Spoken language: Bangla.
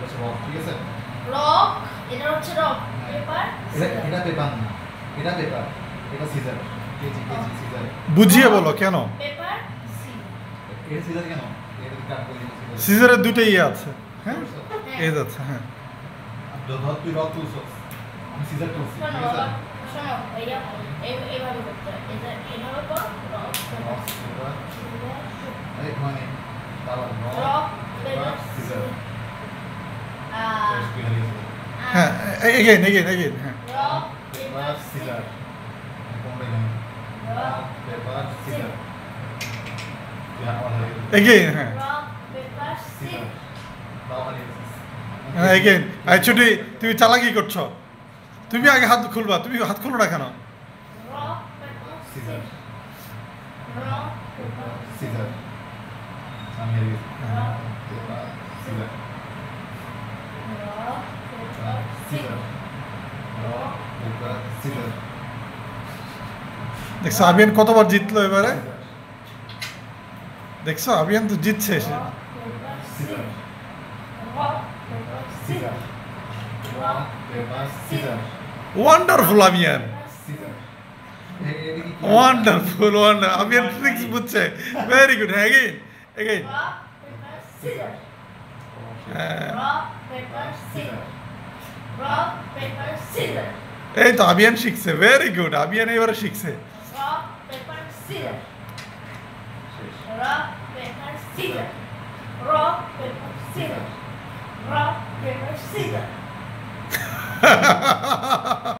হচ্ছে রক, ঠিক আছে? রক, এটা হচ্ছে রক, পেপার, এটা পেপার না, এটা পেপার, এটা সিজার, কেজি সিজার। বুঝিয়ে বলো কেন পেপার, সিজার। এটা সিজার কেন? এটা কাট করে সিজারের দুটো ইয়ে আছে, হ্যাঁ এই যাচ্ছে, হ্যাঁ ধর তুই রক তুলছস, আমি সিজার তুলছি, ঠিক শোনো আছে? শোনো, এইভাবে করতে হয়, এভাবে কর, রক, পেপার, সিজার, এই মানে তাহলে রক, পেপার, সিজার। হ্যাঁ এগেইন হ্যাঁ রক, পেপার সিজার, কোনটা জানি? রক, পেপার সিজার, এগেইন, হ্যাঁ রক, পেপার, সিজার। হ্যাঁ এগেইন। ছুটি, তুমি চালাকি করছো, তুমি আগে হাত খুলবা, তুমি হাত খুলো না কেন? Rock, paper, scissor, rock, paper, scissor, আমি হেরে গেছি। Paper scissor, rock, paper, scissor, rock paper scissor. দেখছো আবিয়ান কতবার জিতলো এবারে, দেখছো আবিয়ান তো জিতছে এসে। Rock, paper, scissor, rock, paper, scissor, rock, paper, scissor, wonderful Abiyan, scissor. Wonderful Abiyan tricks বুঝছে, ভেরি গুড। হ্যাঁ এগেইন রক, পেপার, সিজার, হ্যাঁ rock, paper, scissor, rock, paper, scissor, এই তো আবিয়ান শিখছে, ভেরি গুড। আবিয়ান এবারে শিখছে। Rock, paper, scissor, rock, paper, scissor, rock, paper, scissor, rock, paper, caesar.